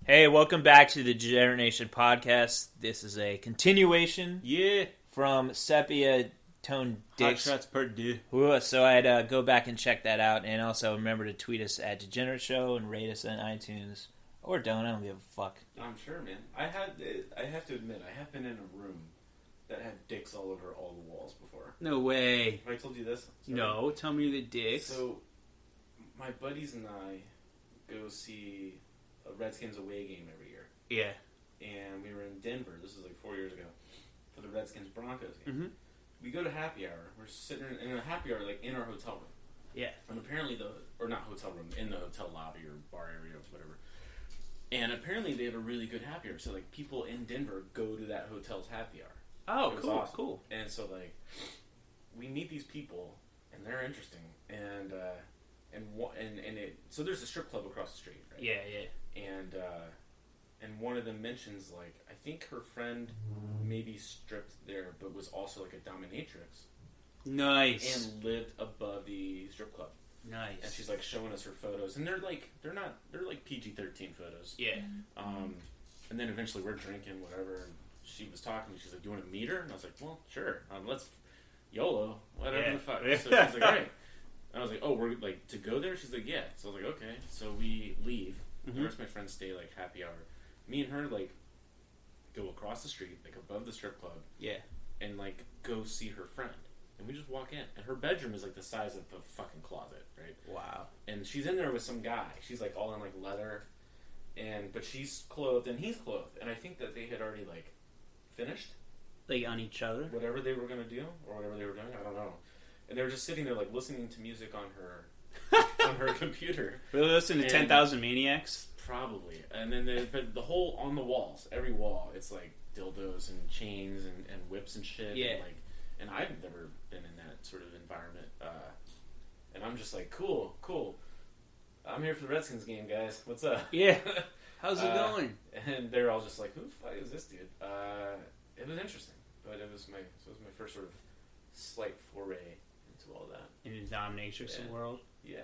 Hey, welcome back to the Degenerate Nation podcast. This is a continuation from Sepia Tone Dicks. Hot shots per dude. So I'd go back and check that out. And also remember to tweet us at Degenerate Show and rate us on iTunes. Or don't. I don't give a fuck. I'm sure, man. I have to admit, I have been in a room that had dicks all over all the walls before. No way. Have I told you this? Sorry. No, tell me the dicks. So, my buddies and I go see a Redskins away game every year. Yeah. And we were in Denver. This was like 4 years ago for the Redskins-Broncos game. Mm-hmm. We go to happy hour. We're sitting in a happy hour, like in our hotel room. Yeah. And apparently or not hotel room, in the hotel lobby or bar area or whatever. And apparently they have a really good happy hour. So like people in Denver go to that hotel's happy hour. Oh, it was cool, awesome. Cool. And so like we meet these people and they're interesting so there's a strip club across the street, right? Yeah. And one of them mentions like I think her friend maybe stripped there but was also like a dominatrix. Nice. And lived above the strip club. Nice. And she's like showing us her photos, and they're like PG-13 photos. Yeah. And then eventually we're drinking whatever, and she was talking. She's like, "Do you want to meet her?" And I was like, "Well, sure. Let's YOLO, whatever the fuck." So she's like, "All right." And I was like, "Oh, we're like to go there?" She's like, "Yeah." So I was like, "Okay." So we leave. Mm-hmm. The rest of my friends stay like happy hour. Me and her like go across the street, like above the strip club. Yeah. And like go see her friend. And we just walk in, and her bedroom is like the size of a fucking closet, right? Wow. And she's in there with some guy. She's like all in like leather, but she's clothed and he's clothed. And I think that they had already like finished, like on each other, whatever they were gonna do or whatever they were doing. I don't know. And they were just sitting there like listening to music on her computer. Really listening to 10,000 Maniacs? Probably. And then but the whole on the walls, every wall, it's like dildos and chains and whips and shit. Yeah. And I've never been in that sort of environment. And I'm just like, cool. I'm here for the Redskins game, guys. What's up? Yeah. How's it going? And they're all just like, who the fuck is this dude? It was interesting. But it was my first sort of slight foray into all that. In the dominatrix world? Yeah.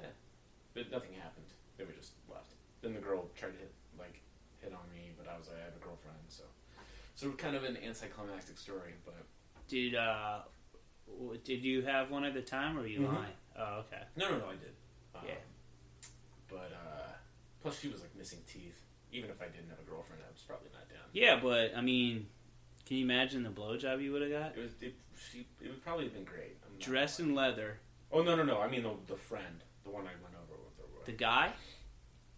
But nothing happened. Then we just left. Then the girl tried to hit on me, but I was like, I have a girlfriend, so kind of an anticlimactic story, but... Did you have one at the time, or were you lying? Oh, okay. No, I did. Yeah. But, plus she was, like, missing teeth. Even if I didn't have a girlfriend, I was probably not down. Yeah, but, I mean, can you imagine the blowjob you would have got? It would probably have been great. Dressed in leather. Oh, no. I mean, the friend. The one I went over with. The guy?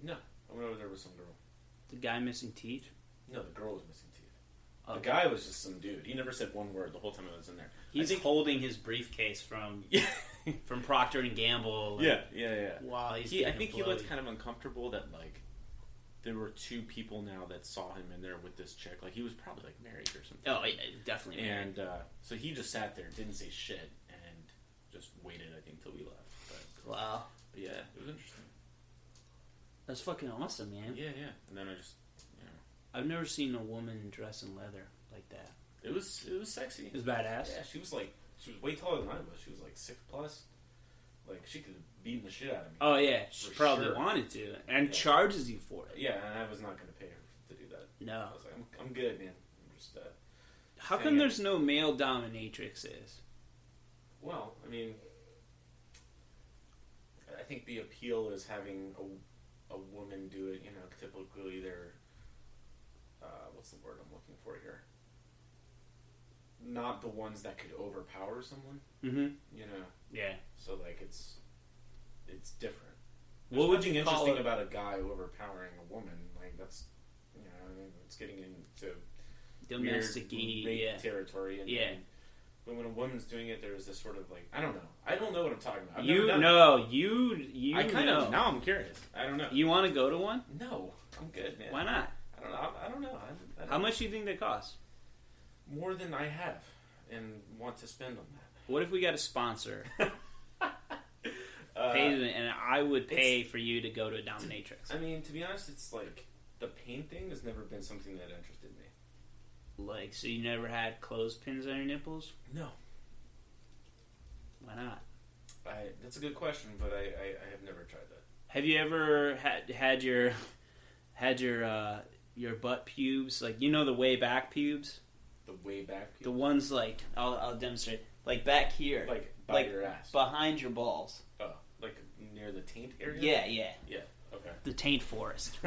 No. I went over there with some girl. The guy missing teeth? No, the girl was missing teeth. Okay. The guy was just some dude. He never said one word the whole time I was in there. He's holding his briefcase from Procter and Gamble. Yeah. Wow, I think he looked kind of uncomfortable that like there were two people now that saw him in there with this chick. Like he was probably like married or something. Oh, yeah, definitely married. And so he just sat there, didn't say shit, and just waited. I think till we left. But, wow. But yeah, it was interesting. That's fucking awesome, man. Yeah. And then I just. I've never seen a woman dress in leather like that. It was sexy. It was badass. Yeah, she was way taller than I was. She was like 6+. Like she could have beaten the shit out of me. Oh yeah, she probably wanted to, and charges you for it. Yeah, and I was not going to pay her to do that. No, I was like, I'm good, man. I'm just. How come there's no male dominatrixes? Well, I mean, I think the appeal is having a woman do it. You know, typically they're. What's the word I'm looking for here? Not the ones that could overpower someone. Mm-hmm. You know. Yeah. So like it's different. What would you call interesting about a guy overpowering a woman? Like that's it's getting into domestic rape territory. And but when a woman's doing it, there's this sort of like I don't know what I'm talking about. You I kind of now I'm curious. I don't know. You want to go to one? No, I'm good, man. Why not? I don't know. How much do you think they cost? More than I have and want to spend on that. What if we got a sponsor? And I would pay for you to go to a dominatrix. I mean, to be honest, it's like the pain thing has never been something that interested me. Like, so you never had clothespins on your nipples? No. Why not? That's a good question, but I have never tried that. Have you ever had your your butt pubes, like the way back pubes. The way back pubes. The ones like I'll demonstrate, like back here, like by your ass, behind your balls. Oh, like near the taint area. Yeah. Okay. The Taint Forest.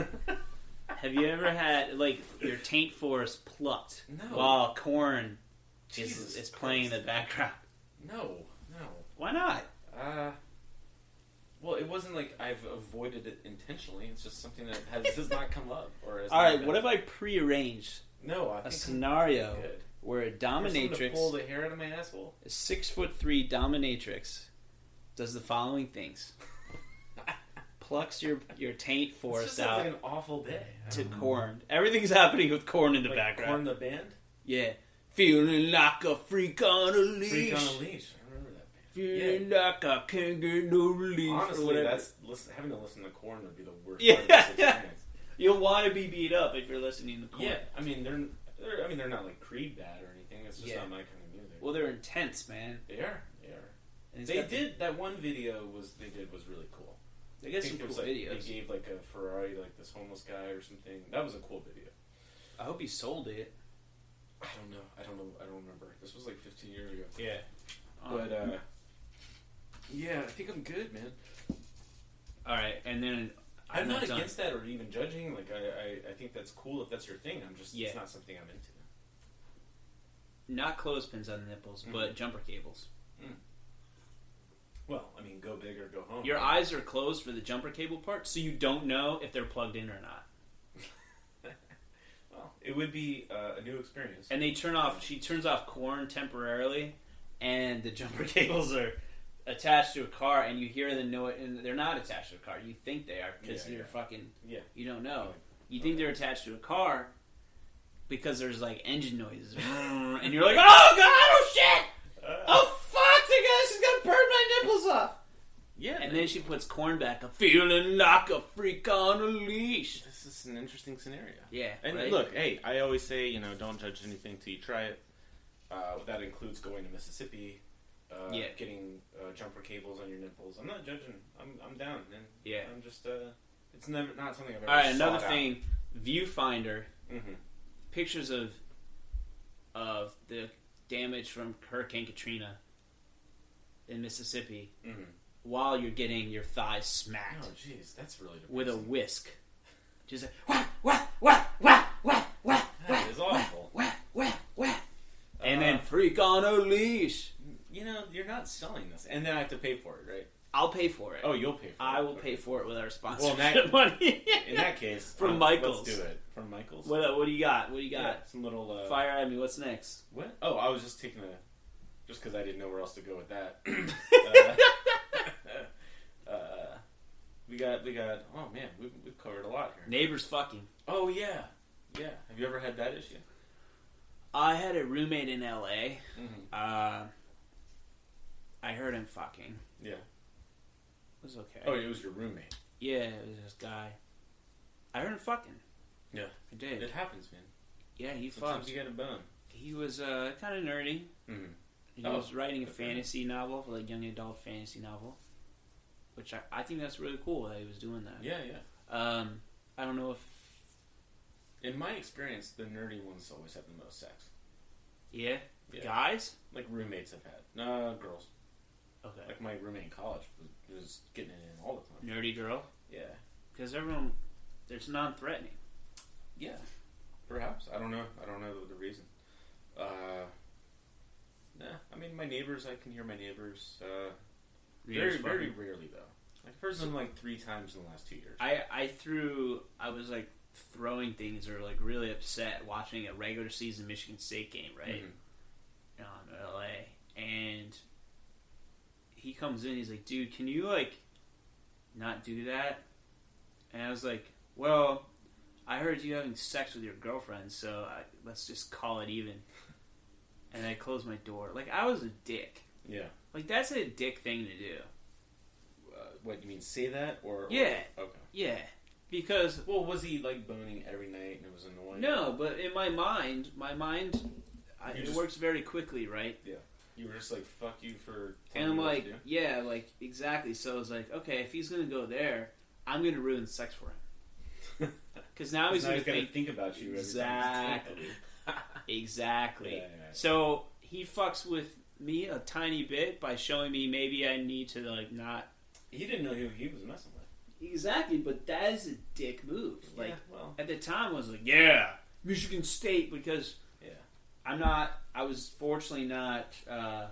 Have you ever had like your Taint Forest plucked while corn is playing in the background? No. Why not? Well, it wasn't like I've avoided it intentionally. It's just something that does not come up. All right, what if I prearranged a scenario where a dominatrix pull the hair out of my asshole? A 6'3" dominatrix does the following things: plucks your Taint Forest out. Like an awful day to corn. Everything's happening with corn in the background. Corn the band? Yeah. Feeling like a freak on a leash. Freak on a leash. I remember that band. Feeling like I can't get no relief. Honestly, having to listen to Korn would be the worst part of this experience. You'll want to be beat up if you're listening to Korn. Yeah, I mean they're not like Creed bad or anything. It's just not my kind of music. Well, they're intense, man. They are. And they did that one video was really cool. They get some cool videos. They gave like a Ferrari to like this homeless guy or something. That was a cool video. I hope he sold it. I don't know. I don't remember. This was like 15 years ago. Yeah. But yeah, I think I'm good, man. All right, and then I'm not against that or even judging. Like I think that's cool if that's your thing. I'm just it's not something I'm into. Not clothespins on the nipples, but jumper cables. Well, I mean, go big or go home. Your eyes are closed for the jumper cable part, so you don't know if they're plugged in or not. Well, it would be a new experience. And she turns off corn temporarily, and the jumper cables are attached to a car, and you hear the noise, and they're not attached to a car. You think they are, because you're fucking, you don't know. You think they're attached to a car, because there's like engine noises, and you're like, oh god, oh shit! Oh fuck, she's gonna burn my nipples off! Yeah. And then she puts corn back up, feeling like a freak on a leash. This is an interesting scenario. Yeah. And look, hey, I always say, don't judge anything till you try it. That includes going to Mississippi, getting jumper cables on your nipples. I'm not judging. I'm down, man. Yeah. I'm just, it's not something I've ever All right, another thing, Viewfinder, pictures of the damage from Hurricane Katrina in Mississippi while you're getting your thighs smacked. Oh, jeez, that's really depressing. With a whisk. Just like, wah. That is awful. Wah. And then freak on a leash. You're not selling this. And then I have to pay for it, right? I'll pay for it. Oh, you'll pay for it. I will pay for it with our sponsorship money. In that case, from Michaels. Let's do it. From Michaels. What do you got? Yeah, some little... Fire at me. What's next? What? Oh, I was just taking just because I didn't know where else to go with that. We got. Oh man, we've covered a lot here. Neighbors fucking. Oh yeah. Have you ever had that issue? I had a roommate in L.A. I heard him fucking. Yeah. It was okay. Oh, it was your roommate. Yeah, it was this guy. I heard him fucking. Yeah, I did. It happens, man. Yeah, he fucked. Sometimes you get a bone. He was kind of nerdy. He was writing a fantasy novel, like young adult fantasy novel, which I think that's really cool that he was doing that. Yeah. I don't know if... In my experience, the nerdy ones always have the most sex. Yeah? Guys? Like roommates have had. No, girls. Okay. Like my roommate in college was getting it in all the time. Nerdy girl? Yeah. Because everyone... There's non-threatening. Yeah. Perhaps. I don't know the reason. Nah. I mean, my neighbors, I can hear my neighbors. Very, very rarely, though. I've heard them like 3 times in the last 2 years. I was like throwing things or like really upset watching a regular season Michigan State game, right? In LA. And he comes in, he's like, dude, can you like not do that? And I was like, well, I heard you having sex with your girlfriend, so let's just call it even. And I closed my door. Like, I was a dick. Yeah. Like, that's a dick thing to do. What, you mean say that? Or yeah. Okay. Yeah. Because... Well, was he, like, boning every night and it was annoying? No, but in my mind, it works very quickly, right? Yeah. You were just like, fuck you for... And I'm like, yeah, like, exactly. So I was like, okay, if he's going to go there, I'm going to ruin sex for him. Because now he's going to think about you. Exactly. Exactly. Yeah. So he fucks with me a tiny bit by showing me maybe I need to like not. He didn't know who he was messing with. Exactly, but that is a dick move. Like, yeah, well, at the time, I was like, yeah, Michigan State, because I was fortunately not, I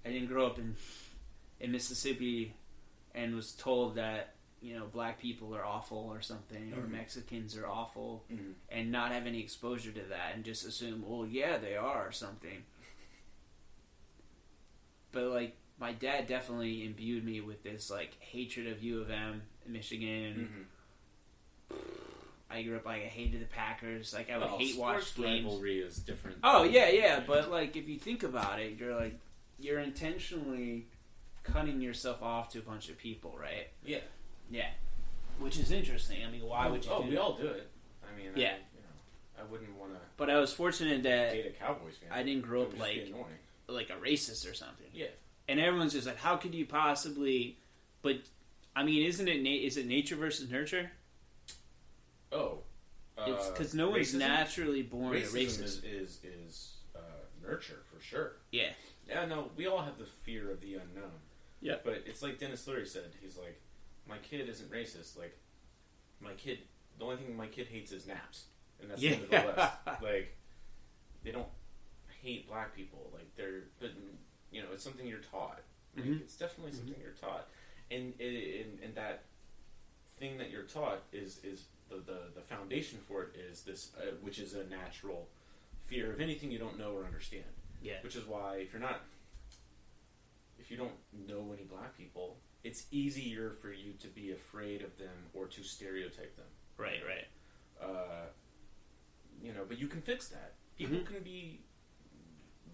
didn't grow up in Mississippi and was told that, you know, black people are awful or something, or Mexicans are awful, and not have any exposure to that, and just assume, well, yeah, they are or something. But, like, my dad definitely imbued me with this, like, hatred of U of M, Michigan. I grew up, like, I hated the Packers. Like, I would hate watch games. Rivalry is different. Oh, yeah. But, like, if you think about it, you're, like, you're intentionally cutting yourself off to a bunch of people, right? Yeah. Yeah. Which is interesting. I mean, why would you do we all do it. I mean, yeah. I wouldn't want to... But I was fortunate that... date a Cowboys fan. I didn't grow up, like a racist or something. Yeah. And everyone's just like, how could you possibly... But, I mean, is it nature versus nurture? Oh. It's because no one's naturally born a racist. Is nurture, for sure. Yeah. Yeah, no, we all have the fear of the unknown. Yeah. But it's like Dennis Leary said. He's like, my kid isn't racist. Like, the only thing my kid hates is naps. And that's the end of the list. Like, they don't hate black people. Like, but, you know, it's something you're taught. Like, it's definitely something you're taught. And that thing that you're taught is the foundation for it is this, which is a natural fear of anything you don't know or understand. Yeah. Which is why if you don't know any black people, it's easier for you to be afraid of them or to stereotype them. Right. You know, but you can fix that. People can be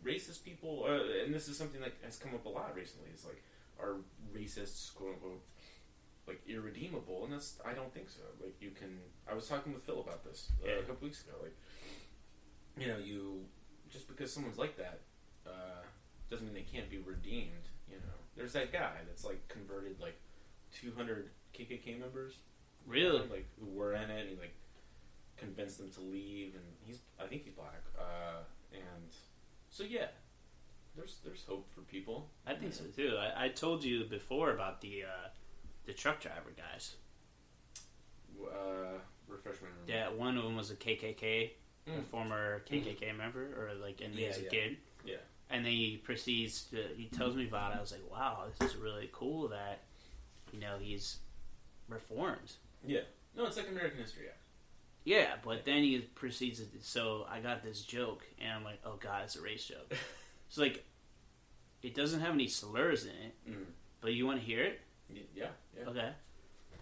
racist people, and this is something that has come up a lot recently. Is like, are racists, quote unquote, like irredeemable? And I don't think so. Like, you can. I was talking with Phil about this a couple weeks ago. Like, you know, just because someone's like that doesn't mean they can't be redeemed. You know, there's that guy that's like converted like 200 KKK members. Really? You know, like, who were in it, and he like convinced them to leave, and I think he's black. And so yeah, there's hope for people. I think so too. I told you before about the truck driver guys. Refresh my memory. Yeah, one of them was a KKK, a former KKK member, or like, and he's a kid. Yeah. And then he tells me about it. I was like, wow, this is really cool that, you know, he's reformed. Yeah. No, it's like American History X. Yeah, but then he proceeds to... So I got this joke, and I'm like, oh god, it's a race joke. So, like, it doesn't have any slurs in it, but you want to hear it? Yeah. Okay.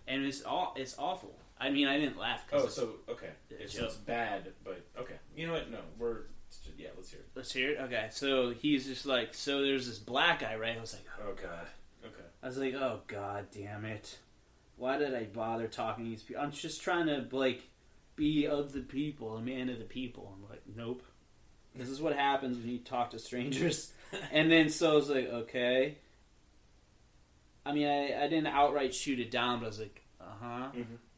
And it's awful. I mean, I didn't laugh. Okay. It's bad, but okay. You know what? No, let's hear it. Let's hear it? Okay. So he's just like, so there's this black guy, right? I was like, oh god. Okay. I was like, oh god damn it. Why did I bother talking to these people? I'm just trying to, like, be of the people, a man of the people. I'm like, nope. This is what happens when you talk to strangers. And then so I was like, okay. I mean, I didn't outright shoot it down, but I was like, uh-huh.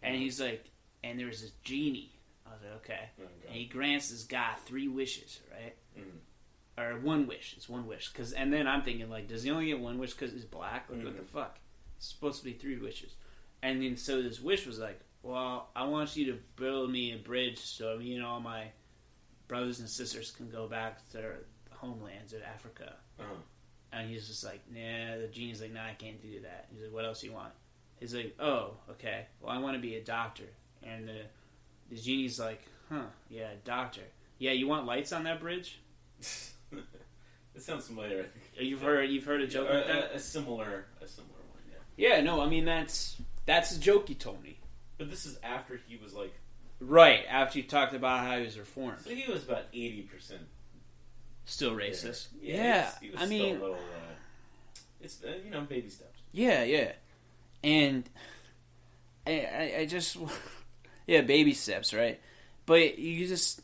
And he's like, and there's this genie. I was like, okay. And he grants this guy 3 wishes, right? Or 1 wish. It's 1 wish. And then I'm thinking, like, does he only get 1 wish because he's black? Like, what the fuck? It's supposed to be 3 wishes. And then so this wish was like, well, I want you to build me a bridge so me and all my brothers and sisters can go back to their homelands in Africa. And he's just like, nah, the genie's like, nah, I can't do that. He's like, what else do you want? He's like, oh, okay. Well, I want to be a doctor. And the genie's like, yeah, doctor. Yeah, you want lights on that bridge? It sounds familiar. You've heard a joke like that? A similar one, yeah. Yeah, no, I mean, that's a joke you told me. But this is after he was like... Right, after you talked about how he was reformed. So he was about 80%. Still racist. Yeah. He was still a little... it's, baby steps. Yeah. And I just... Yeah, baby steps, right? But you just...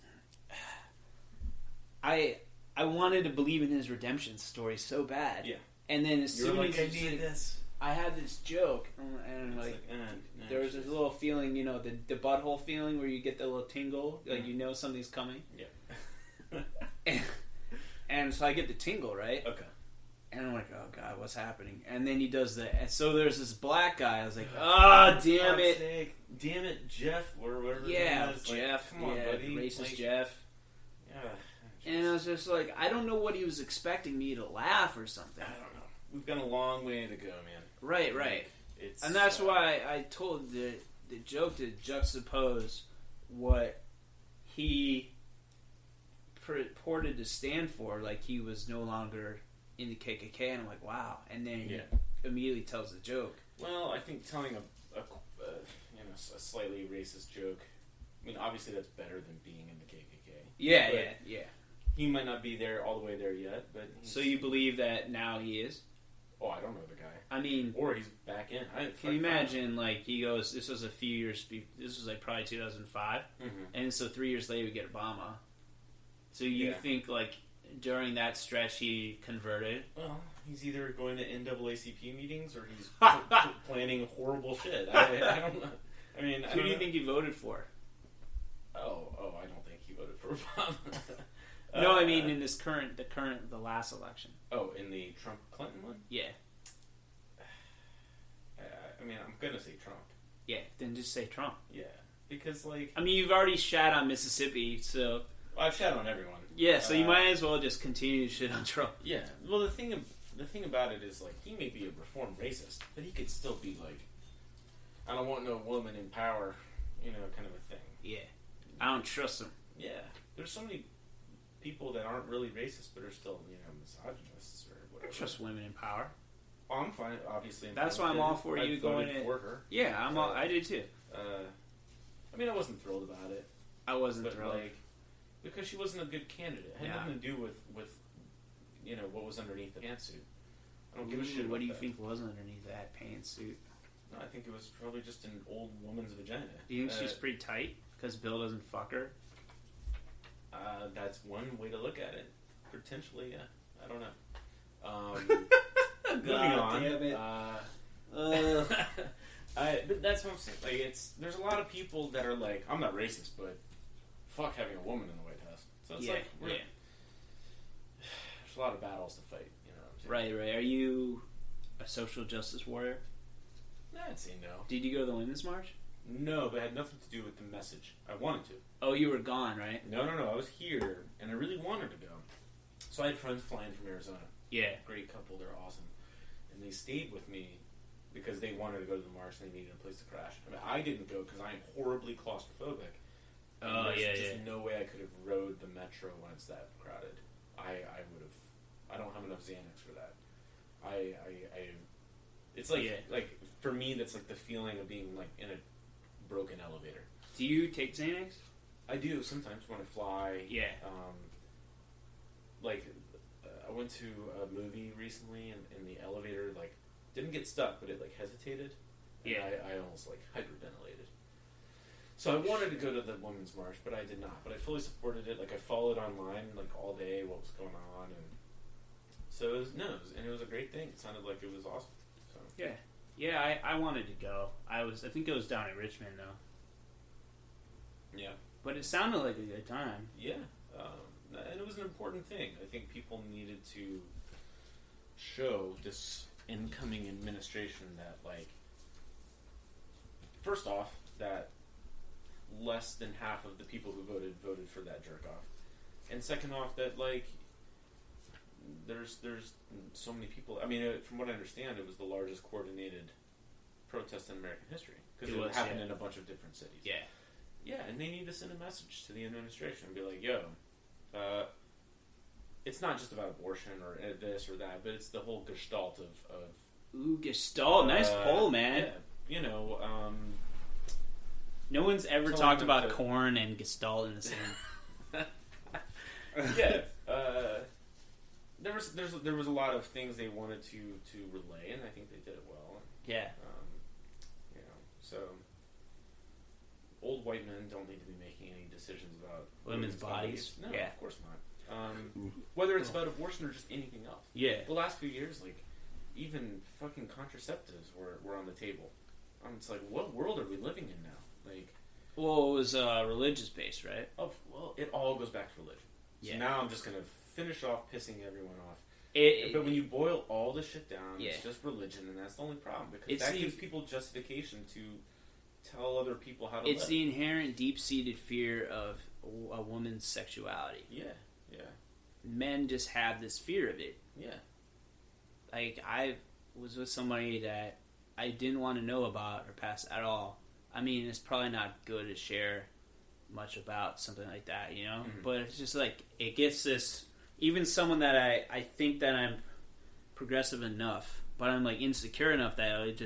I wanted to believe in his redemption story so bad. Yeah. And then as soon as I need this. I had this joke, and like there was this little feeling, the butthole feeling where you get the little tingle, like something's coming. Yeah. and so I get the tingle, right? Okay. And I'm like, oh god, what's happening? And then he does and so there's this black guy. I was like, oh damn it, damn it, Jeff, or whatever. Yeah, Jeff. Come on, buddy. Racist Jeff. Yeah. And I was just like, I don't know what he was expecting me to laugh or something. I don't know. We've got a long way to go, man. Right. And that's why I told the joke to juxtapose what he purported to stand for, like he was no longer in the KKK, and I'm like, wow. And then he immediately tells the joke. Well, I think telling a slightly racist joke, I mean, obviously that's better than being in the KKK. Yeah. He might not be there all the way there yet, but... So you believe that now he is? Oh, I don't know the guy. I mean... Or he's back in. Can you imagine, like, he goes, this was a few years... This was, like, probably 2005. Mm-hmm. And so 3 years later, we get Obama. So you think, like, during that stretch, he converted? Well, he's either going to NAACP meetings or he's planning horrible shit. I don't know. I mean... Who do you think he voted for? Oh, I don't think he voted for Obama. No, I mean in the last election. Oh, in the Trump-Clinton one? Yeah. I mean, I'm gonna say Trump. Yeah, then just say Trump. Yeah, because like... I mean, you've already shat on Mississippi, so... Well, I've shat on everyone. Yeah, so you might as well just continue to shit on Trump. Yeah, well, the thing about it is, like, he may be a reformed racist, but he could still be like, I don't want no woman in power, kind of a thing. Yeah. I don't trust him. Yeah. There's so many people that aren't really racist but are still, misogynists or whatever. I trust women in power. Oh, I'm fine, obviously. That's why I'm all for you going in. For her. Yeah, I did too. I mean, I wasn't thrilled about it. I wasn't thrilled. Because she wasn't a good candidate. It had nothing to do with what was underneath the pantsuit. I don't give a shit. What do you think was underneath that pantsuit? No, I think it was probably just an old woman's vagina. Do you think she's pretty tight because Bill doesn't fuck her? That's one way to look at it. Potentially, yeah. I don't know. Moving on. Damn it. But that's what I'm saying. Like, there's a lot of people that are like, I'm not racist, but fuck having a woman in the White House. So it's there's a lot of battles to fight. You know what I'm saying? Right. Are you a social justice warrior? I'd say no. Did you go to the Women's March? No, but it had nothing to do with the message. I wanted to. Oh, you were gone, right? No. I was here, and I really wanted to go. So I had friends flying from Arizona. Yeah. Great couple. They're awesome. And they stayed with me because they wanted to go to the march and they needed a place to crash. I mean, I didn't go because I am horribly claustrophobic. There's just no way I could have rode the metro when it's that crowded. I would have. I don't have enough Xanax for that. It's like for me, that's like the feeling of being like in a broken elevator. Do you take Xanax? I do sometimes when I fly. Yeah. I went to a movie recently, and in the elevator, like, didn't get stuck, but it like hesitated. And yeah. I almost like hyperventilated. So I wanted to go to the Women's March, but I did not. But I fully supported it. Like, I followed online like all day what was going on, and so it was a great thing. It sounded like it was awesome. So yeah. I wanted to go. I think it was down in Richmond though. Yeah, but it sounded like a good time. Yeah, and it was an important thing. I think people needed to show this incoming administration that, like, first off, that less than half of the people who voted for that jerk off, and second off, that like there's so many people. I mean, from what I understand, it was the largest coordinated protest in American history because it happened in a bunch of different cities. Yeah, and they need to send a message to the administration and be like, yo, it's not just about abortion or this or that, but it's the whole gestalt of Ooh, gestalt. Nice poll, man. Yeah, no one's ever talked about corn and gestalt in the same. Yeah. There was a lot of things they wanted to relay, and I think they did it well. Yeah. So old white men don't need to be making any decisions about women's bodies. No, of course not. Whether it's about abortion or just anything else. Yeah. The last few years, like, even fucking contraceptives were on the table. It's like, what world are we living in now? Like, well, it was religious based, right? Oh, well, it all goes back to religion. So now I'm just gonna finish off pissing everyone off. But when you boil all this shit down, it's just religion, and that's the only problem, because that gives people justification to tell other people how to live. It's the inherent, deep-seated fear of a woman's sexuality. Yeah. Men just have this fear of it. Yeah. Like, I was with somebody that I didn't want to know about her past at all. I mean, it's probably not good to share much about something like that, you know? Mm-hmm. But it's just like, it gets this... Even someone that I think that I'm progressive enough, but I'm like insecure enough that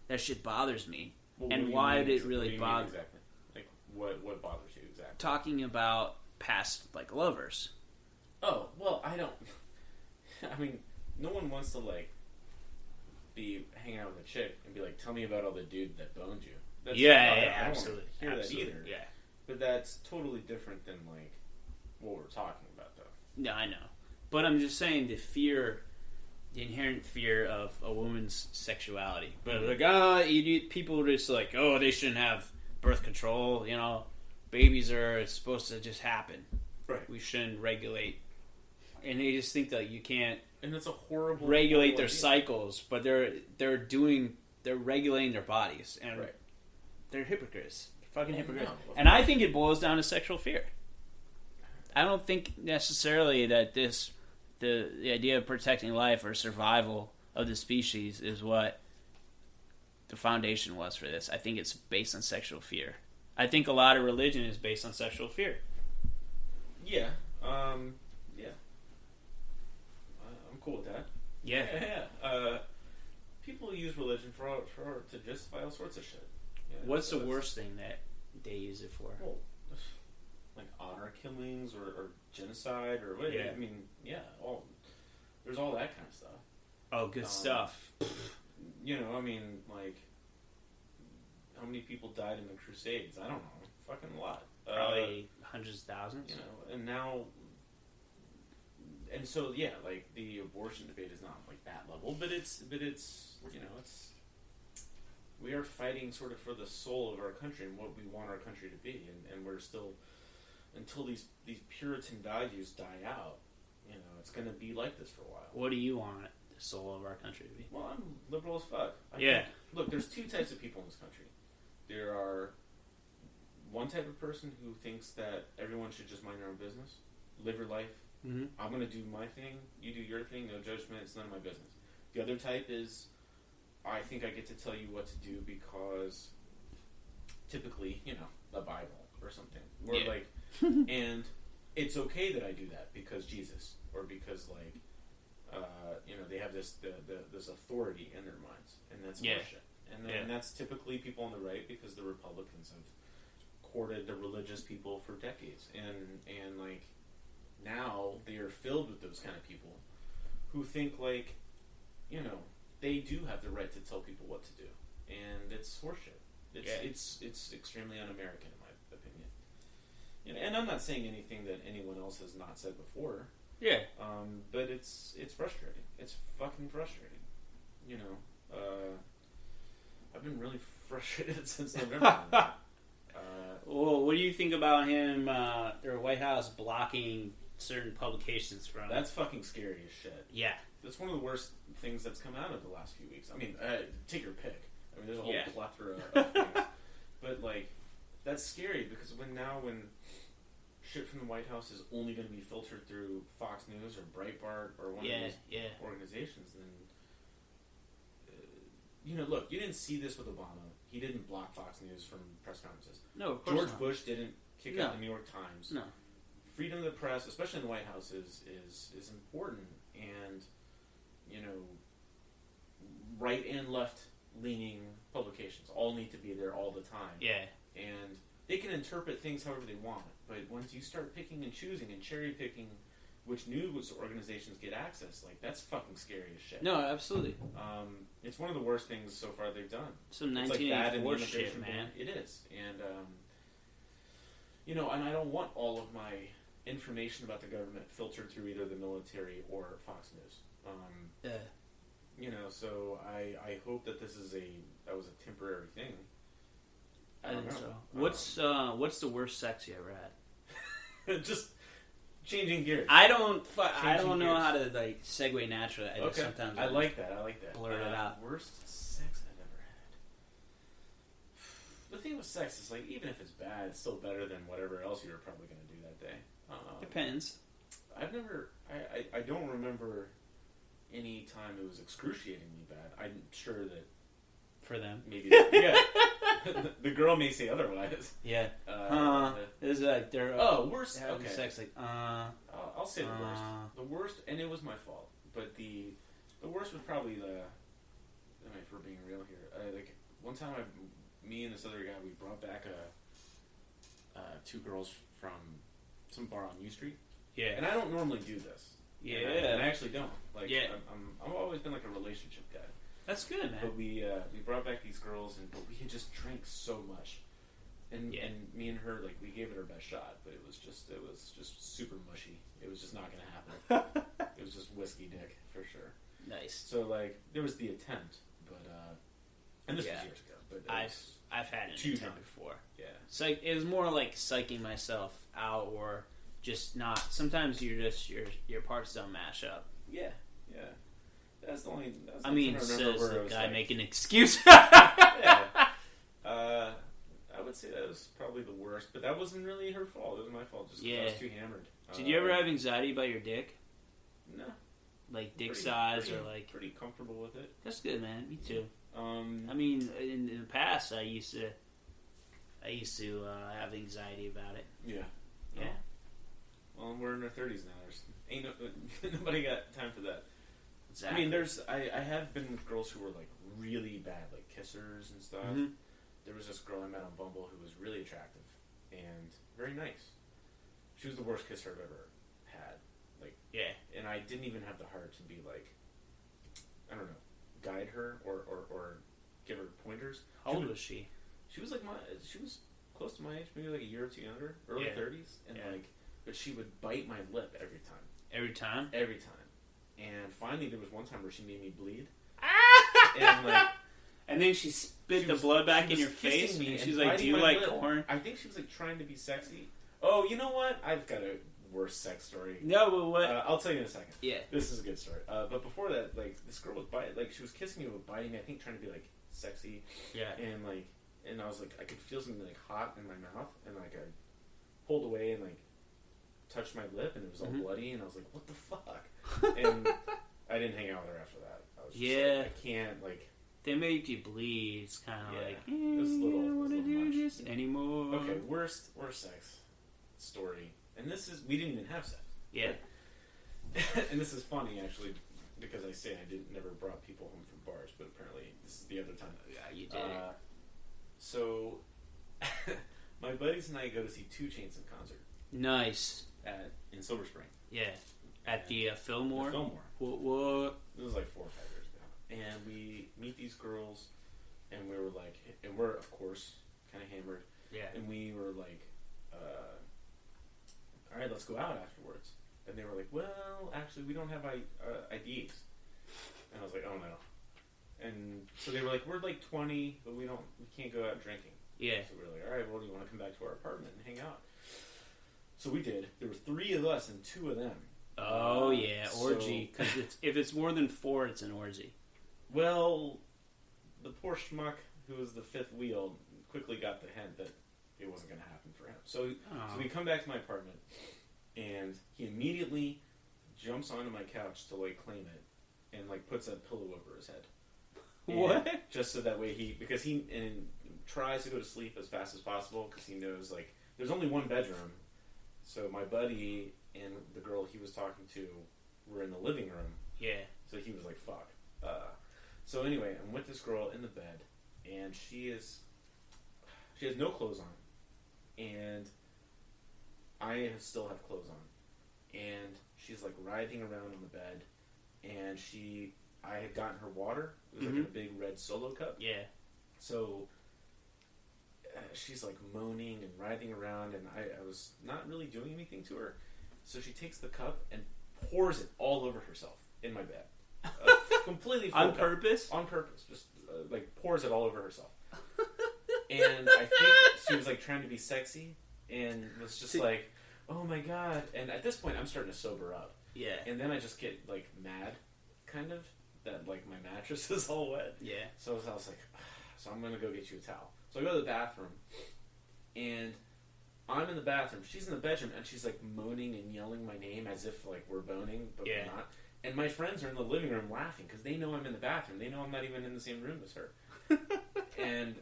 that shit bothers me. Well, and why did it really bother? Exactly. Like what bothers you exactly? Talking about past like lovers. Oh well, I don't. I mean, no one wants to like be hanging out with a chick and be like, "Tell me about all the dude that boned you." That's absolutely. I don't hear that either. Yeah, but that's totally different than like what we're talking about, though. Yeah, I know, but I'm just saying the inherent fear of a woman's sexuality. But like, people are just like, oh, they shouldn't have birth control. You know, babies are supposed to just happen. Right. We shouldn't regulate, and they just think that you can't. And it's a horrible regulate their cycles, but they're regulating their bodies, and they're hypocrites. They're fucking hypocrites. No, and I think it boils down to sexual fear. I don't think necessarily that the idea of protecting life or survival of the species is what the foundation was for this. I think it's based on sexual fear. I think a lot of religion is based on sexual fear. Yeah. Yeah. I'm cool with that. Yeah. People use religion to justify all sorts of shit. Yeah, what's the worst thing that they use it for? Well, like honor killings or genocide or what? Yeah. I mean, there's all that kind of stuff. Oh, good stuff. You know, I mean, like, how many people died in the Crusades? I don't know, fucking a lot. Probably hundreds of thousands. You know, and now, and so like the abortion debate is not like that level, but it's you know, we are fighting sort of for the soul of our country and what we want our country to be, and we're still, until these Puritan values die out, you know, it's going to be like this for a while. What do you want the soul of our country to be? Well, I'm liberal as fuck. I think, look, there's two types of people in this country. There are one type of person who thinks that everyone should just mind their own business, live your life. Mm-hmm. I'm going to do my thing, you do your thing, no judgment, it's none of my business. The other type is, I think I get to tell you what to do because typically, you know, the Bible or something. Or like, and it's okay that I do that because Jesus, or because like, you know, they have this authority in their minds, and that's bullshit. And that's typically people on the right, because the Republicans have courted the religious people for decades, and like now they are filled with those kind of people who think like, you know, they do have the right to tell people what to do, and it's horseshit. It's extremely un-American in my opinion. You know, and I'm not saying anything that anyone else has not said before. Yeah. But it's frustrating. It's fucking frustrating. You know, I've been really frustrated since November. Well, what do you think about him, or White House blocking certain publications from? That's fucking scary as shit. Yeah. That's one of the worst things that's come out of the last few weeks. I mean, take your pick. I mean, there's a whole plethora of things. But, like, that's scary because when shit from the White House is only going to be filtered through Fox News or Breitbart or one of those organizations, then, you know, look, you didn't see this with Obama. He didn't block Fox News from press conferences. No, of course George not. Bush didn't kick out the New York Times. No. Freedom of the press, especially in the White House, is important, and, you know, right and left leaning publications all need to be there all the time. Yeah. And they can interpret things however they want, but once you start picking and choosing and cherry picking which news organizations get access, like, that's fucking scary as shit. No, absolutely. It's one of the worst things so far they've done. Some 1984 shit, man. It is. And, you know, and I don't want all of my information about the government filtered through either the military or Fox News. So I hope that that was a temporary thing. I think so. What's the worst sex you ever had? Just changing gears. I don't know how to like segue naturally. Sometimes I like that. Blurt it out. Worst sex I've ever had. The thing with sex is like even if it's bad, it's still better than whatever else you were probably going to do that day. Depends. I've never. I don't remember any time it was excruciatingly bad. I'm sure that for them, maybe the girl may say otherwise. Yeah. Is it like they're worst? Having sex like I'll say the worst. The worst, and it was my fault. But the worst was probably if we're being real here, like one time me and this other guy, we brought back two girls from some bar on U Street. Yeah. And I don't normally do this. Yeah. And I actually don't. Like, yeah. I've always been like a relationship guy. That's good, man. But we brought back these girls, but we had just drank so much. And me and her, like, we gave it our best shot, but it was just super mushy. It was just not going to happen. It was just whiskey dick, for sure. Nice. So, like, there was the attempt, but, and this was years ago. But I've had an attempt before. Yeah. So it was more like psyching myself out or just not. Sometimes your parts don't mash up. Yeah. That's the only. Says the guy making an excuse. Yeah. I would say that was probably the worst, but that wasn't really her fault. It was my fault. Just 'cause I was too hammered. Did you ever have anxiety about your dick? No. Like dick size or like. Pretty comfortable with it. That's good, man. Me too. In the past, I used to have anxiety about it. Yeah. Yeah. Well, we're in our 30s now. Nobody got time for that. Exactly. I mean, I have been with girls who were like really bad, like kissers and stuff. Mm-hmm. There was this girl I met on Bumble who was really attractive and very nice. She was the worst kisser I've ever had. Like, yeah. And I didn't even have the heart to be like, I don't know, guide her or give her pointers. How old was she? She was like she was close to my age, maybe like a year or two younger, early 30s, and but she would bite my lip every time. Every time. And finally, there was one time where she made me bleed. And then she spit the blood back in your face. And she's like, "Do you like corn?" I think she was like trying to be sexy. Oh, you know what? I've got a worse sex story. No, but what? I'll tell you in a second. Yeah, this is a good story. But before that, like this girl was she was kissing me but biting me. I think trying to be like sexy. Yeah. And I was like, I could feel something like hot in my mouth, and like I pulled away and like touched my lip, and it was all bloody, and I was like, what the fuck? And I didn't hang out with her after that. I was just like, I can't, like... They make you bleed. It's kind of like, it was a little, I don't want to do much. this anymore. Okay, worst sex story. And this is, we didn't even have sex. Yeah. And this is funny, actually, because I say I never brought people home from bars, but apparently this is the other time. Yeah, you did. So, my buddies and I go to see 2 Chainz in concert. Nice. In Silver Spring. Yeah. At the Fillmore? The Fillmore. What? This was like 4 or 5 years ago. And we meet these girls, and we were like, and we're, of course, kind of hammered. Yeah. And we were like, all right, let's go out afterwards. And they were like, well, actually, we don't have IDs. And I was like, oh no. And so they were like, we're like 20, but we can't go out drinking. Yeah. So we were like, all right, well, do you want to come back to our apartment and hang out? So we did. There were 3 of us and 2 of them. Oh yeah, orgy. Because if it's more than 4, it's an orgy. Well, the poor schmuck who was the 5th wheel quickly got the hint that it wasn't going to happen for him. So we come back to my apartment, and he immediately jumps onto my couch to like claim it, and like puts a pillow over his head. What? Just so that way he tries to go to sleep as fast as possible because he knows like there's only one bedroom. So my buddy and the girl he was talking to were in the living room. Yeah. So he was like, fuck. So anyway, I'm with this girl in the bed, and she has no clothes on, and I still have clothes on, and she's like writhing around on the bed, and I had gotten her water. It was like in a big red Solo cup. Yeah. So she's like moaning and writhing around, and I was not really doing anything to her. So she takes the cup and pours it all over herself in my bed. A completely full on purpose. On purpose, just like pours it all over herself. And I think she was like trying to be sexy, and was just like, "Oh my god!" And at this point, I'm starting to sober up. Yeah. And then I just get like mad, kind of that like my mattress is all wet. Yeah. So I was like, "So I'm gonna go get you a towel." So I go to the bathroom, and I'm in the bathroom. She's in the bedroom, and she's like moaning and yelling my name as if like we're boning, but we're not. And my friends are in the living room laughing because they know I'm in the bathroom. They know I'm not even in the same room as her. And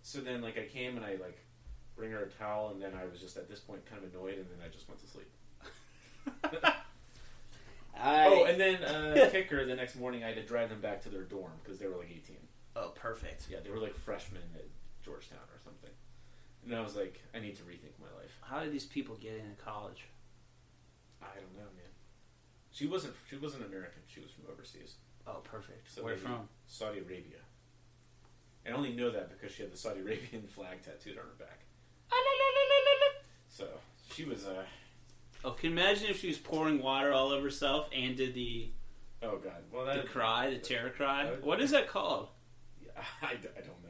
so then like I came and I like bring her a towel, and then I was just at this point kind of annoyed, and then I just went to sleep. Oh, and then kicker, the next morning I had to drive them back to their dorm because they were like 18. Oh, perfect. Yeah, they were like freshmen at Georgetown or something. And I was like, I need to rethink my life. How did these people get into college? I don't know, man. She wasn't American. She was from overseas. Oh, perfect. So where from? Saudi Arabia. I only know that because she had the Saudi Arabian flag tattooed on her back. So she was Oh, can you imagine if she was pouring water all over herself and did the... Oh, God. Well, the terror cry? What is that called? Yeah, I don't know.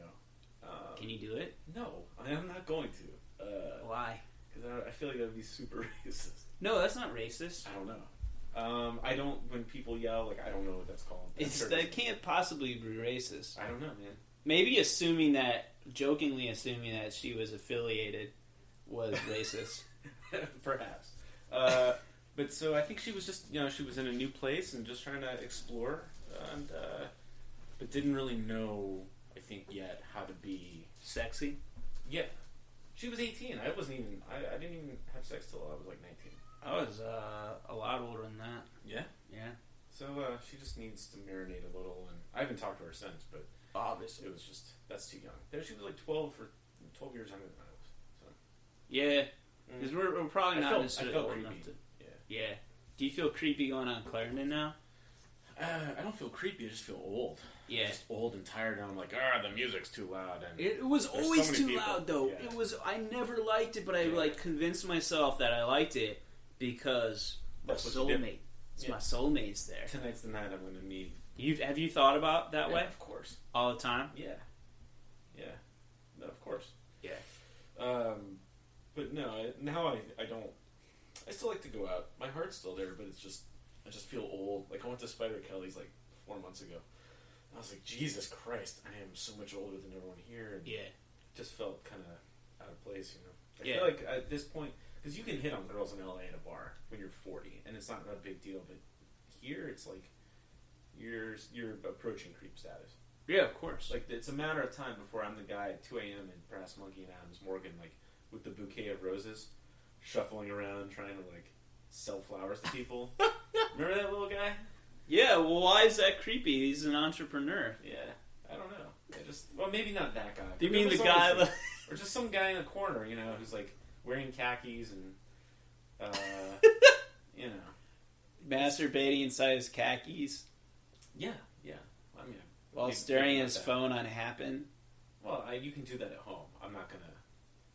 Can you do it? No, I'm not going to. Why? Because I feel like that would be super racist. No, that's not racist. I don't know. I don't, when people yell, like, I don't know what that's called. That can't possibly be racist. I don't know, man. Maybe jokingly assuming that she was affiliated was racist. Perhaps. But so I think she was just, she was in a new place and just trying to explore, and but didn't really know, I think, yet how to be sexy. Yeah, she was 18. I wasn't even. I didn't even have sex till I was like 19. I was a lot older than that. Yeah. Yeah. So she just needs to marinate a little, and I haven't talked to her since, but obviously it was just that's too young. She was like 12 years younger than I was. So. Yeah. Because we're probably not necessarily old creepy. enough to... Yeah. Do you feel creepy going on Clarendon now? I don't feel creepy. I just feel old. Yeah. I'm just old and tired, and I'm like, the music's too loud. And it was always too loud, though. Yeah. It was. I never liked it, but I convinced myself that I liked it because my soulmate. My soulmate's there. Tonight's the night I'm going to meet. Have you thought about that way? Of course. All the time? Yeah. Yeah. No, of course. Yeah. But no, now I don't. I still like to go out. My heart's still there, but it's just I just feel old. Like I went to Spider Kelly's like 4 months ago. I was like, Jesus Christ, I am so much older than everyone here. And just felt kind of out of place, I feel like at this point, because you can hit on girls in LA at a bar when you're 40, and it's not a big deal. But here, it's like you're approaching creep status. Yeah, of course. Like it's a matter of time before I'm the guy at 2 a.m. in Brass Monkey and Adams Morgan, like with the bouquet of roses, shuffling around trying to like sell flowers to people. Remember that little guy? Yeah, well, why is that creepy? He's an entrepreneur. Yeah, I don't know. Maybe not that guy. Do you mean the guy? Or just some guy in the corner, who's like wearing khakis and, masturbating inside his khakis? Yeah. I mean, while staring at his phone on Happen? Well, you can do that at home. I'm not gonna...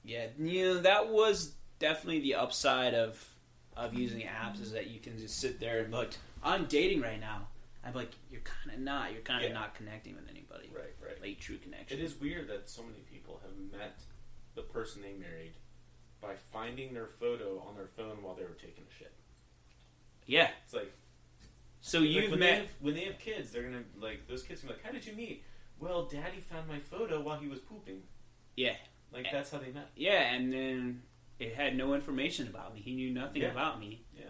Yeah, that was definitely the upside of using apps, is that you can just sit there and be like, I'm dating right now. I'm like, you're kind of not. You're kind of not connecting with anybody. Right. Like true connection. It is weird that so many people have met the person they married by finding their photo on their phone while they were taking a shit. Yeah. It's like... So you've met... When they have kids, they're going to, like, those kids are like, how did you meet? Well, Daddy found my photo while he was pooping. Yeah. Like, that's how they met. Yeah, and then it had no information about me. He knew nothing about me. Yeah.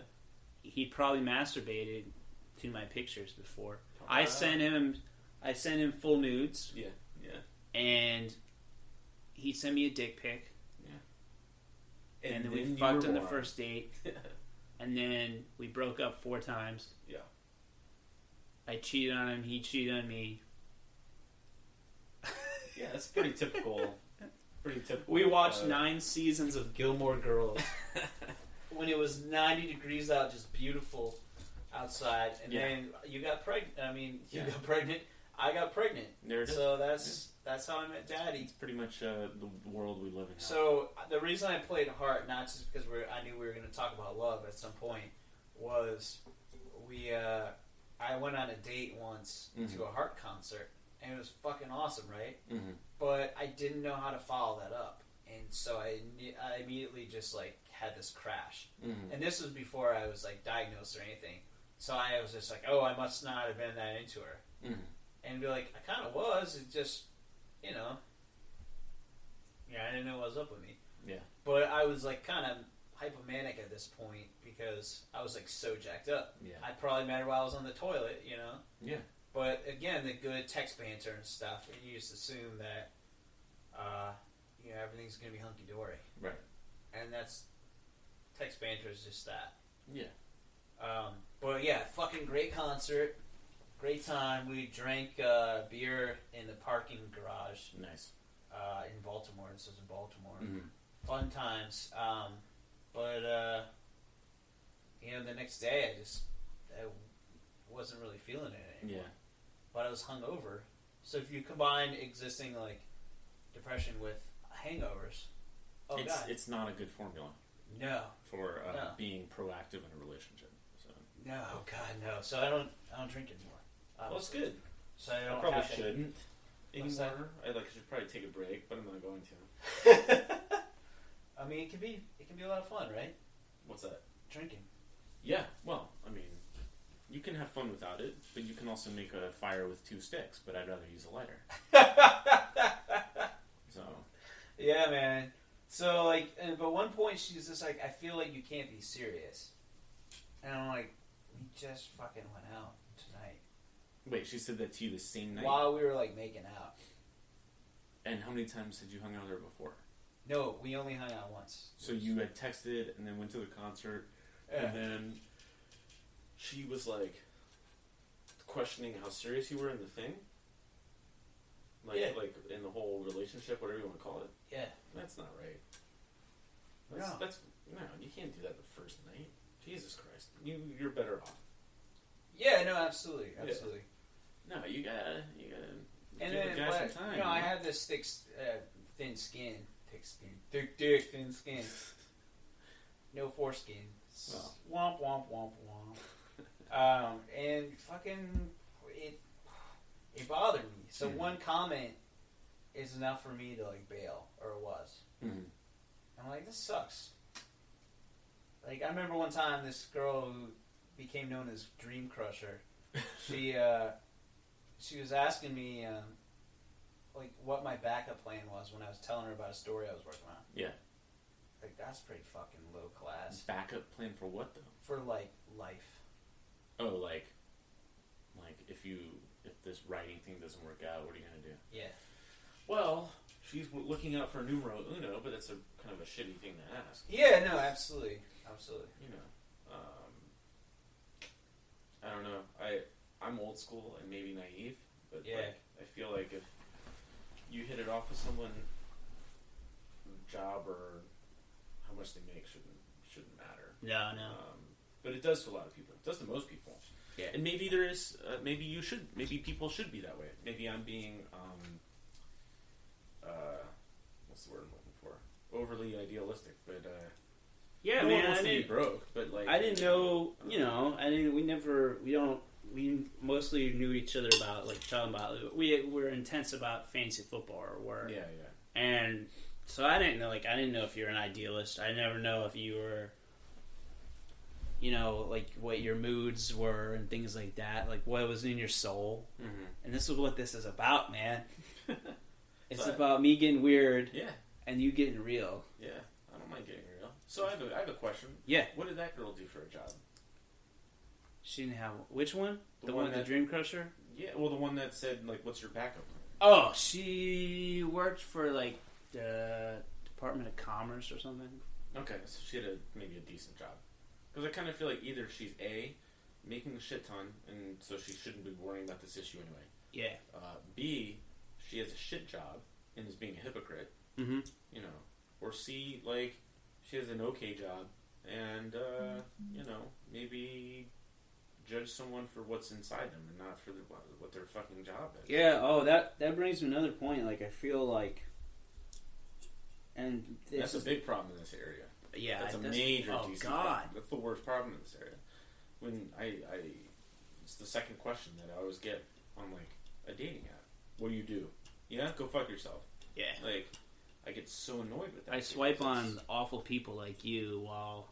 He probably masturbated to my pictures before. I sent him full nudes. Yeah. And he sent me a dick pic. Yeah. And then we fucked on the first date. And then we broke up 4 times. Yeah. I cheated on him. He cheated on me. Yeah, that's pretty typical. We watched 9 seasons of Gilmore Girls when it was 90 degrees out, just beautiful outside. And then you got pregnant. You got pregnant. I got pregnant. There it is. So that's how I met Daddy. It's pretty much the world we live in now. So the reason I played Heart, not just because I knew we were going to talk about love at some point, was we I went on a date once to a Heart concert, and it was fucking awesome, right? Mm-hmm. But I didn't know how to follow that up, and so I immediately just like had this crash. Mm-hmm. And this was before I was like diagnosed or anything, so I was just like, oh, I must not have been that into her, and be like, I kind of was. It just, you know, yeah, I didn't know what was up with me. Yeah, but I was like kind of hypomanic at this point because I was like so jacked up. Yeah, I probably met her while I was on the toilet, you know. Yeah. But again, the good text banter and stuff, and you just assume that, you know, everything's gonna be hunky dory, right? And that's text banter is just that. Yeah. But yeah, fucking great concert, great time. We drank beer in the parking garage. Nice. In Baltimore. This was in Baltimore. Mm-hmm. Fun times. But you know, the next day I wasn't really feeling it anymore. Yeah. But I was hungover. So if you combine existing like depression with hangovers, God, it's not a good formula. No. For no. being proactive in a relationship. So. No, God, no. So I don't drink anymore. Well, it's good. So I probably have shouldn't anymore. I should probably take a break, but I'm not going to. I mean, it can be a lot of fun, right? What's that? Drinking. Yeah. Well, I mean, you can have fun without it, but you can also make a fire with 2 sticks. But I'd rather use a lighter. So. Yeah, man. So like, but one point she's just like, I feel like you can't be serious, and I'm like, we just fucking went out tonight. Wait, she said that to you the same night? While we were like making out. And how many times had you hung out with her before? No, we only hung out once. So you had texted and then went to the concert, and then she was like questioning how serious you were in the thing? Like in the whole relationship, whatever you want to call it? Yeah. That's not right. No, you can't do that the first night. Jesus Christ. You're better off. Yeah, no, absolutely. Absolutely. Yeah. No, you gotta and give then, the guy some time. You know, I have this thin skin. Thick, thin skin. No foreskin. Well. Womp, womp, womp, womp. And fucking, it bothered me. So one comment is enough for me to like bail, or it was. Mm-hmm. I'm like, this sucks. Like, I remember one time this girl who became known as Dream Crusher, she was asking me like what my backup plan was when I was telling her about a story I was working on. Yeah. Like, that's pretty fucking low class. Backup plan for what though? For like life. Oh, like if this writing thing doesn't work out, what are you gonna do? Yeah. Well, she's looking out for numero uno, but that's a kind of a shitty thing to ask. Yeah, no, absolutely. You know, I don't know. I'm old school and maybe naive, but like, I feel like if you hit it off with someone, job or how much they make shouldn't matter. No. But it does to a lot of people. It does to most people. Yeah. And maybe there is. Maybe people should be that way. Maybe I'm being. What's the word I'm looking for? Overly idealistic, but. Yeah, no man. one wants to be broke, but like. I didn't know. You know, I didn't. We never. We don't. We mostly knew each other about like talking about. We were intense about fantasy football, or were. Yeah. And so I didn't know. Like, I didn't know if you're an idealist. I never know if you were. You know, like what your moods were and things like that. Like what was in your soul. Mm-hmm. And this is what this is about, man. It's about me getting weird. Yeah. And you getting real. Yeah. I don't mind getting real. So I have a question. Yeah. What did that girl do for a job? She didn't have... Which one? The one one the Dream Crusher? Yeah, well, the one that said, like, what's your backup plan? Oh, she worked for, like, the Department of Commerce or something. Okay, so she had maybe a decent job. Because I kind of feel like either she's A, making a shit ton, and so she shouldn't be worrying about this issue anyway. Yeah. B, she has a shit job and is being a hypocrite. Mm-hmm. You know. Or C, like, she has an okay job and, you know, maybe judge someone for what's inside them and not for what their fucking job is. Yeah, that brings me another point. Like, I feel like... And that's a big problem in this area. Yeah, that's a major DC DC God. problem. That's the worst problem in this area. When I it's the second question that I always get on like a dating app. What do you do? Yeah, go fuck yourself. Yeah. Like, I get so annoyed with that. I swipe on awful people like you while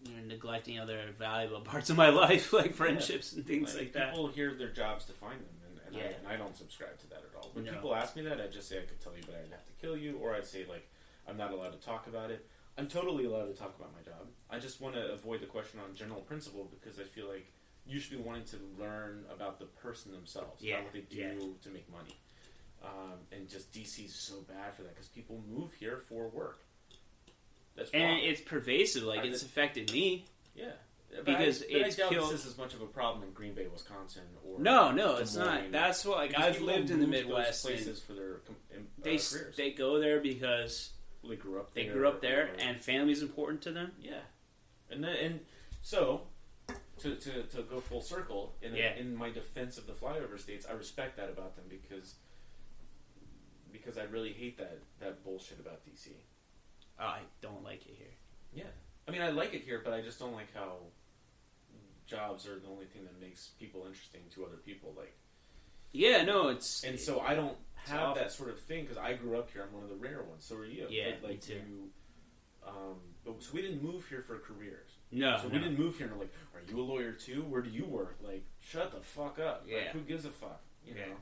you're neglecting other valuable parts of my life, like friendships and things like that. People hear their jobs to find them, and I don't subscribe to that at all. When people ask me that, I just say I could tell you, but I'd have to kill you, or I'd say, like, I'm not allowed to talk about it. I'm totally allowed to talk about my job. I just want to avoid the question on general principle because I feel like you should be wanting to learn about the person themselves, about what they do to make money. And just DC's so bad for that because people move here for work. That's wrong. And it's pervasive. Like, it's affected me. Yeah. Because I doubt this is as much of a problem in Green Bay, Wisconsin, or no, it's not. That's what, like, I've lived in the Midwest. Those places for their careers. They go there because they grew up there, and family's important to them. Yeah, and so to go full circle in my defense of the flyover states, I respect that about them because I really hate that bullshit about DC. I don't like it here. Yeah, I mean I like it here, but I just don't like how jobs are the only thing that makes people interesting to other people. Like, yeah, no, it's so I don't have that sort of thing because I grew up here. I'm one of the rare ones. So are you? Yeah, but, like, me too. So we didn't move here for careers. No, so we didn't move here and like, are you a lawyer too? Where do you work? Like, shut the fuck up. Yeah. Like, who gives a fuck? You know.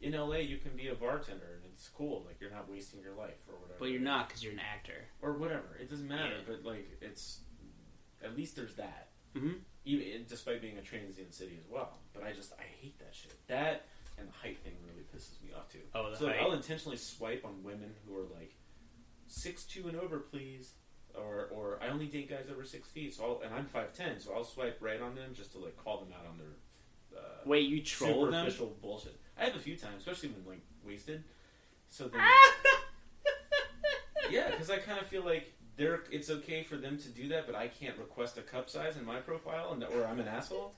In LA, you can be a bartender and it's cool. Like, you're not wasting your life or whatever. But you're not because you're an actor or whatever. It doesn't matter. Yeah. But like, it's at least there's that. Mm-hmm. Even despite being a transient city as well. But I hate that shit. That and the height thing really pisses me off too. Oh, so I'll intentionally swipe on women who are like 6'2" and over, please. Or I only date guys over 6 feet. So and I'm 5'10", so I'll swipe right on them just to like call them out on their wait, you troll them? Superficial bullshit. I have a few times, especially when like wasted. So then, yeah, because I kind of feel like it's okay for them to do that, but I can't request a cup size in my profile, or I'm an asshole.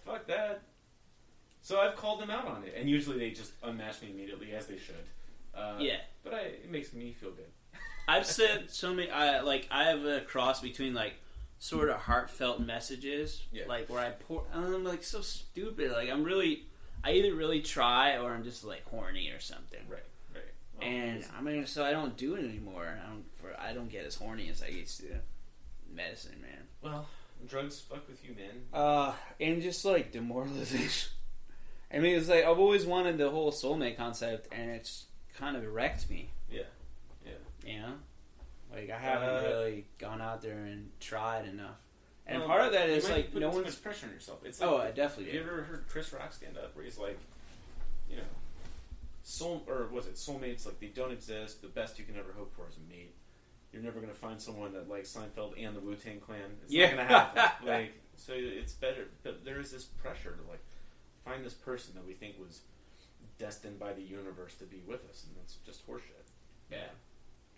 Fuck that. So I've called them out on it, and usually they just unmatch me immediately, as they should. But it makes me feel good. I've said so many. I have a cross between like sort of heartfelt messages, like where I'm like so stupid. Like I either really try or I'm just like horny or something. Right. Well, and I mean, so I don't do it anymore. I don't get as horny as I used to. Medicine, man. Well, drugs fuck with you, man. And just like demoralization. I mean, it's like I've always wanted the whole soulmate concept, and it's kind of wrecked me. Yeah. You know, like I haven't really gone out there and tried enough. And part of that is like no one's pressure on yourself. It's like, I definitely. Have you ever heard Chris Rock stand up where he's like, you know, soulmates? Like, they don't exist. The best you can ever hope for is a mate. You're never gonna find someone that likes Seinfeld and the Wu-Tang Clan. It's not gonna happen. Like, so it's better. But there is this pressure to like find this person that we think was destined by the universe to be with us, and that's just horseshit. Yeah.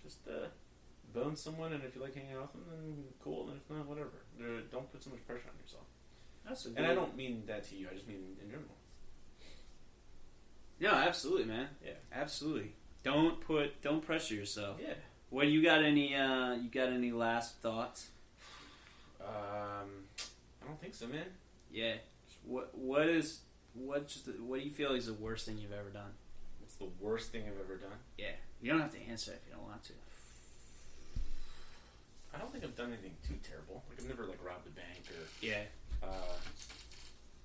Just bone someone, and if you like hanging out with them, then cool, and if not, whatever. Don't put so much pressure on yourself. And I don't mean that to you, I just mean in general. No, absolutely, man. Yeah. Absolutely. Don't pressure yourself. Yeah. What, you got any last thoughts? I don't think so, man. Yeah. What do you feel is the worst thing you've ever done? What's the worst thing I've ever done? Yeah. You don't have to answer if you don't want to. I don't think I've done anything too terrible. Like, I've never, like, robbed a bank or... Yeah.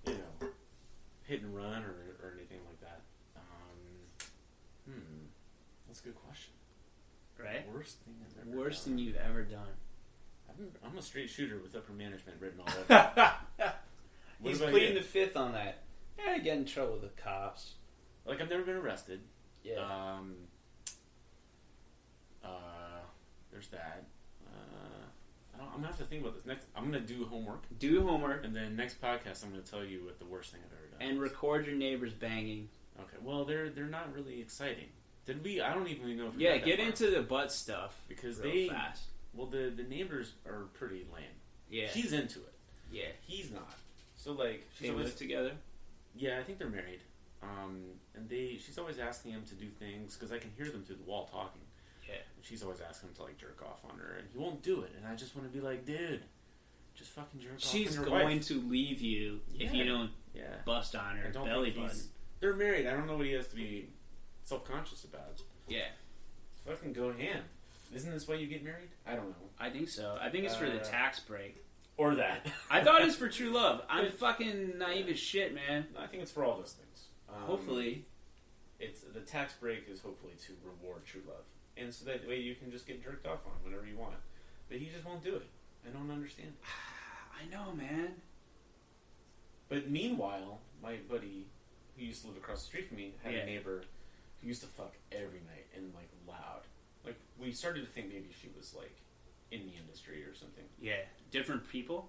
You know, hit and run or anything like that. That's a good question. Right? Worst thing I've ever Worst thing you've ever done. I'm a straight shooter with upper management written all over. He's pleading the fifth on that. Yeah, I get in trouble with the cops. Like, I've never been arrested. Yeah. There's that. I'm gonna have to think about this next. I'm gonna do homework. Do homework, and then next podcast, I'm gonna tell you what the worst thing I've ever done. And record your neighbors banging. Okay. Well, they're not really exciting. Did we? I don't even know if we get into the butt stuff because fast. Well, the neighbors are pretty lame. Yeah. She's into it. Yeah. He's not. So like, they live together. Yeah, I think they're married. And she's always asking him to do things because I can hear them through the wall talking. Yeah. And she's always asking him to like jerk off on her, and he won't do it. And I just want to be like, dude, just fucking jerk off. She's going to leave you if you don't bust on her belly button. They're married. I don't know what he has to be self-conscious about. Yeah. Fucking go ham. Isn't this why you get married? I don't know. I think so. I think it's for the tax break. Or that. I thought it's for true love. I'm fucking naive as shit, man. I think it's for all those things. Hopefully. It's the tax break is hopefully to reward true love. And so that way you can just get jerked off on whenever you want. But he just won't do it. I don't understand. I know, man. But meanwhile, my buddy who used to live across the street from me had a neighbor who used to fuck every night and like loud. Like we started to think maybe she was like in the industry or something. Yeah. Different people?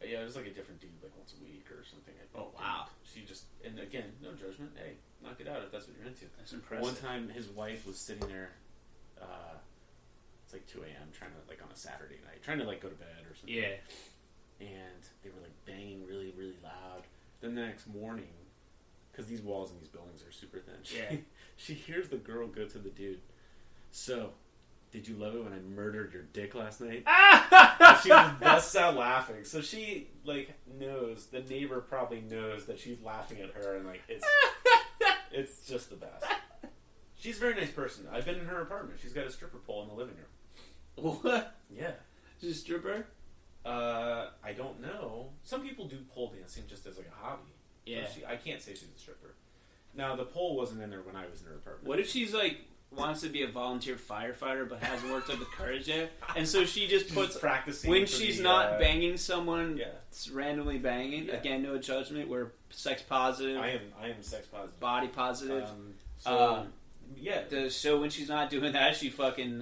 Yeah, it was like a different dude like once a week or something. Oh, wow. She just, and again, no judgment. Hey, knock it out if that's what you're into. That's impressive. One time his wife was sitting there, it's like 2 a.m. trying to, like on a Saturday night, trying to like go to bed or something. Yeah. And they were like banging really, really loud. Then the next morning, because these walls in these buildings are super thin, she hears the girl go to the dude. So, did you love it when I murdered your dick last night? She just busts out laughing. So she like knows, the neighbor probably knows that she's laughing at her, and like it's just the best. She's a very nice person. I've been in her apartment. She's got a stripper pole in the living room. What? Yeah. She's a stripper? I don't know. Some people do pole dancing just as like a hobby. Yeah. So I can't say she's a stripper. Now the pole wasn't in there when I was in her apartment. What if she's like wants to be a volunteer firefighter but hasn't worked up the courage yet, and so she just puts practicing when she's not banging someone, randomly banging. Again, no judgment. We're sex positive. I am sex positive. Body positive. Yeah. So when she's not doing that, she fucking.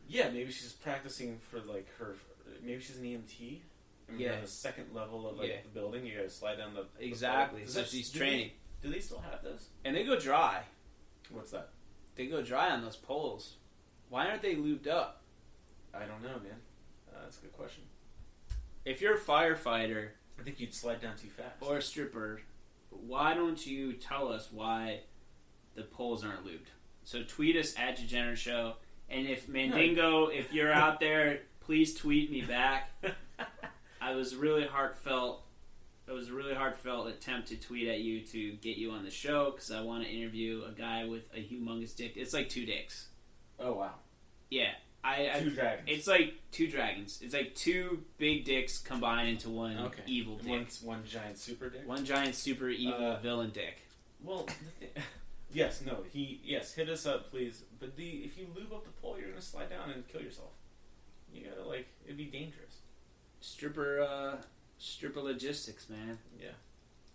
Maybe she's practicing for like her. Maybe she's an EMT. And on the second level of like the building, you gotta slide down the exactly. So she's training. Do they still have those? And they go dry. What's that? They go dry on those poles. Why aren't they lubed up? I don't know, man. That's a good question. If you're a firefighter, I think you'd slide down too fast. Or a stripper, why don't you tell us why the poles aren't lubed? So tweet us at Degenerate Show, and if Mandingo, if you're out there, please tweet me back. It was a really heartfelt attempt to tweet at you to get you on the show because I want to interview a guy with a humongous dick. It's like 2 dicks. Oh wow. Yeah, 2 dragons. It's like 2 dragons. It's like 2 big dicks combined into one evil dick. One giant super dick. One giant super evil villain dick. Well, hit us up, please. But if you lube up the pole, you're gonna slide down and kill yourself. You gotta it'd be dangerous. Stripper logistics, man. Yeah.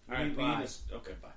All right, bye. Okay, bye.